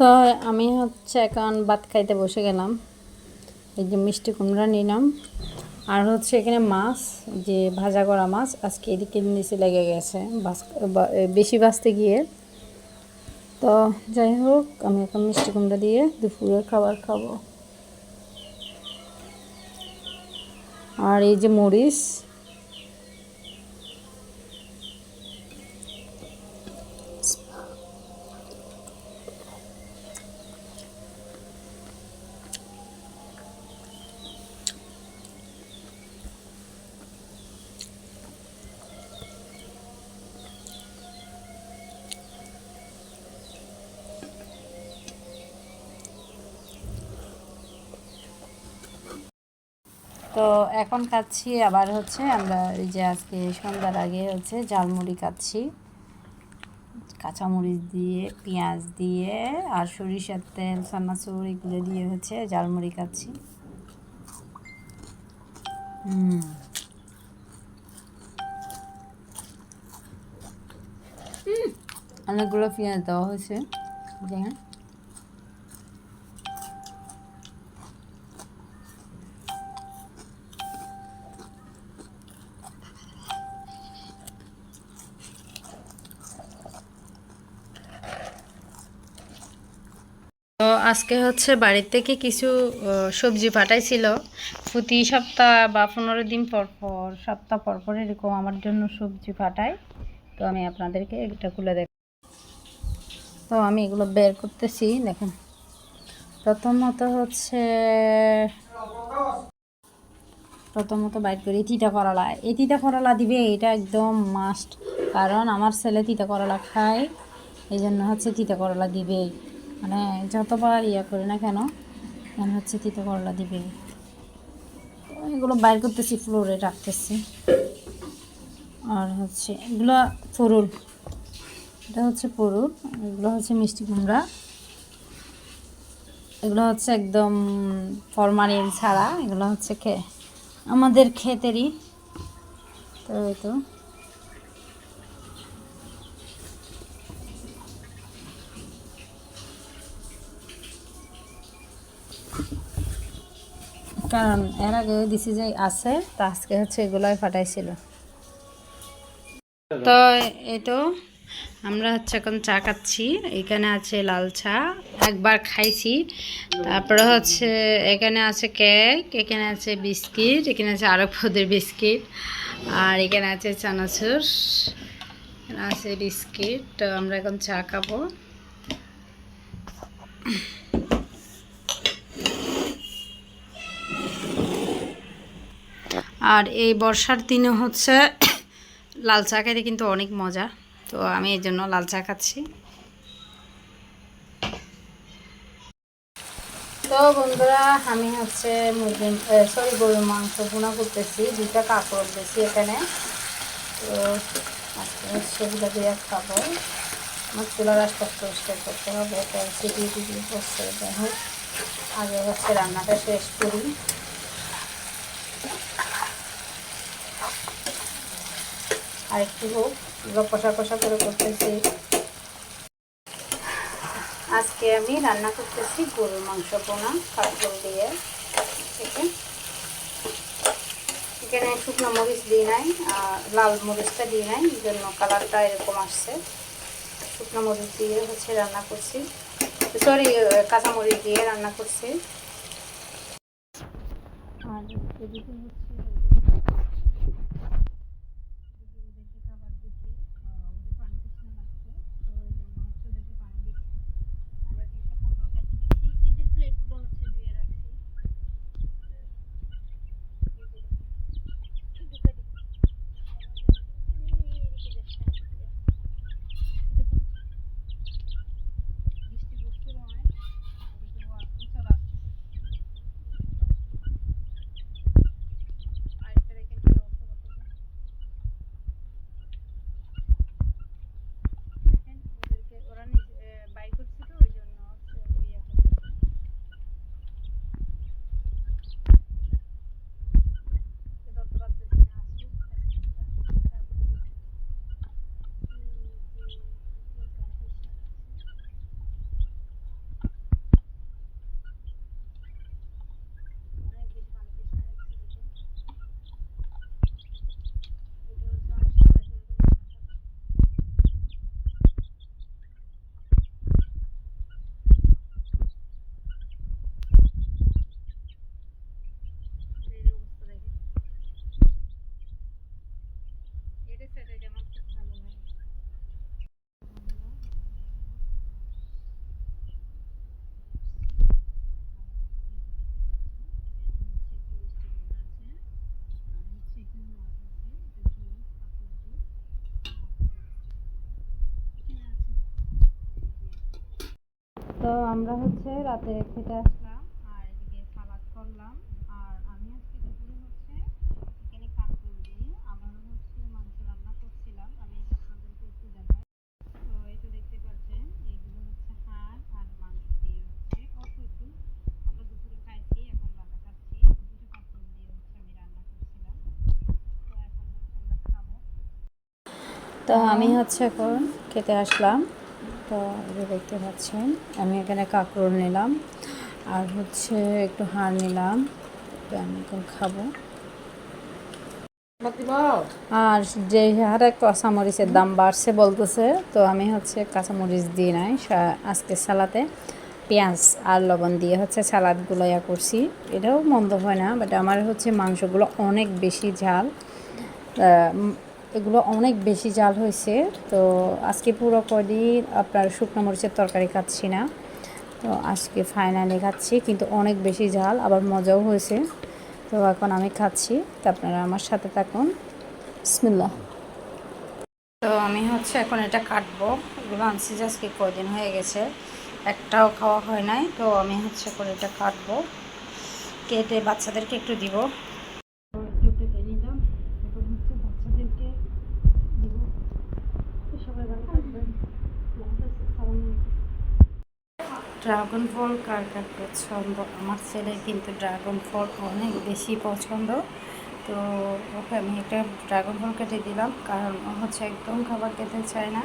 তো আমি হচ্ছে এখন ভাত খাইতে বসে গেলাম। এই যে মিষ্টি কুমড়া নিলাম, আর হচ্ছে এখানে মাছ, যে ভাজা করা মাছ আজকে এদিকে নিচে লেগে গেছে বেশি ভাজতে গিয়ে। তো যাই হোক, আমি এখন মিষ্টি কুমড়া দিয়ে দুপুরের খাবার খাবো। আর এই যে মরিচ, তো এখন খাচ্ছি। আবার হচ্ছে আমরা এই যে আজকে সন্ধ্যার আগে হচ্ছে ঝালমুড়ি খাচ্ছি, কাঁচামরিচ দিয়ে, পেঁয়াজ দিয়ে, আর সরিষার তেল, চানাচুর এগুলো দিয়ে হচ্ছে ঝালমুড়ি খাচ্ছি। অনেকগুলো পেঁয়াজ দেওয়া হয়েছে। দেখেন, তো আজকে হচ্ছে বাড়ির থেকে কিছু সবজি পাঠাইছিল। প্রতি সপ্তাহ বা 15 দিন পর পর, সপ্তাহ পর পর এরকম আমার জন্য সবজি পাঠায়। তো আমি আপনাদেরকে এটা খুলে দেখ। তো আমি এগুলো বের করতেছি, দেখেন। প্রথমত বাইর করি তিতা করলা। এই তিতা করলা দিবে, এটা একদম মাস্ট, কারণ আমার ছেলে তিতা করলা খায়, এই জন্য হচ্ছে তিতা করলা দিবেই। মানে যতবার করি না কেন, হচ্ছে তিতা করলা দিবেই। এগুলো বাইর করতেছি, ফ্লোরে রাখতেছি। আর হচ্ছে এগুলো ফুরুল, এটা হচ্ছে ফুরুল, এগুলো হচ্ছে মিষ্টি কুমড়া, এগুলো হচ্ছে একদম ফরমালিন ছাড়া, এগুলো হচ্ছে আমাদের ক্ষেতেরই। তো এই তো কারণ এর আগে দিছি যে আছে, তো আজকে হচ্ছে এগুলোই ফাটাইছিল। তো এই তো আমরা হচ্ছে এখন চা খাচ্ছি। এখানে আছে লাল চা, একবার খাইছি। তারপরে হচ্ছে এখানে আছে কেক, এখানে আছে বিস্কিট, এখানে আছে আরো পদের বিস্কিট, আর এখানে আছে চানাচুর, এখানে আছে বিস্কিট। তো আমরা এখন চা খাবো। আর এই বর্ষার দিনে হচ্ছে লাল চা খেতে কিন্তু অনেক মজা। তো আমি এই জন্য লাল চা খাচ্ছি। তো বন্ধুরা, আমি হচ্ছে গরুর মাংস ভুনা করতেছি, 2টা কাঁকড় দিয়েছি এখানে। তো আজকে সেগুলো দিয়ে খাবো। আমার চুলার আশপাশ পরিষ্কার করতে হবে, তো সিটি টিটি করছে। যাই হোক, আগে হচ্ছে রান্নাটা শেষ করি। আর একটু হোক, এগুলো কষা কষা করে করতেছি। আজকে আমি রান্না করতেছি গরুর মাংস ভুনা কাঁকড় দিয়ে। এখানে শুকনো মরিচ দিই নাই, লাল মরিচটা দিই নাই, এই জন্য কালারটা এরকম আসছে। শুকনো মরিচ দিয়ে হচ্ছে রান্না করছি, সরি, কাঁচামরিচ দিয়ে রান্না করছি। আর এদিকে হচ্ছে খাবার দিচ্ছি, ওদের পানি কিছু লাগছে, তো ওই জন্য হচ্ছে ওদেরকে পানি দিচ্ছি। আর একটা পটল কাটি দিচ্ছি, এই যে প্লেটগুলো হচ্ছে ধুয়ে রাখছি। আমরা হচ্ছে রাতে খেতে আসলাম আর এদিকে সালাদ করলাম। আর আমি আজকে দুপুরে হচ্ছে চিকেনে কাঁকরোল দিয়ে আবারও হচ্ছে মাংস রান্না করছিলাম। আমি আপনাদেরকে একটু দেখাই। তো এই তো দেখতে পাচ্ছেন এইগুলো হচ্ছে হাড় আর মাংস দিয়ে হচ্ছে অল্প একটু আমরা দুপুরে খাইছি, এখন রাতে খাচ্ছি। দুটো কাঁকরোল দিয়ে হচ্ছে আমি রান্না করছিলাম। তো এখন হচ্ছে আমরা খাবো। তো আমি হচ্ছে এখন খেতে আসলাম। তো এই যে দেখতে পাচ্ছেন আমি এখানে কাঁকরোল নিলাম আর হচ্ছে একটু হাড় নিলাম। তো আমি এখন খাবো। আর যে হারে কাঁচামরিচের দাম বাড়ছে বলতেছে, তো আমি হচ্ছে কাঁচামরিচ দিই নাই আজকে সালাতে পেঁয়াজ আর লবণ দিয়ে হচ্ছে সালাদগুলো করছি। এটাও মন্দ হয় না, বাট আমার হচ্ছে মাংসগুলো অনেক বেশি ঝাল, এগুলো অনেক বেশি ঝাল হয়েছে। তো আজকে পুরো কদিন আপনার শুকনো মরিচের তরকারি খাচ্ছি না, তো আজকে ফাইনালি খাচ্ছি, কিন্তু অনেক বেশি ঝাল, আবার মজাও হয়েছে। তো এখন আমি খাচ্ছি, তো আপনারা আমার সাথে থাকুন। বিসমিল্লাহ। তো আমি হচ্ছে এখন এটা কাটবো। এগুলো আনছি যে আজকে কয়দিন হয়ে গেছে, একটাও খাওয়া হয় নাই। তো আমি হচ্ছে করে এটা কাটবো, কেটে বাচ্চাদেরকে একটু দিব। একটু কেটে নিলাম, এখন হচ্ছে বাচ্চাদেরকে দিব। সবাই ভালো থাকবেন। ড্রাগন ফল কার কার পছন্দ? আমার ছেলে কিন্তু ড্রাগন ফল অনেক বেশি পছন্দ। তো ওকে আমি একটা ড্রাগন ফল কেটে দিলাম, কারণ ও হচ্ছে একদম খাবার খেতে চায় না।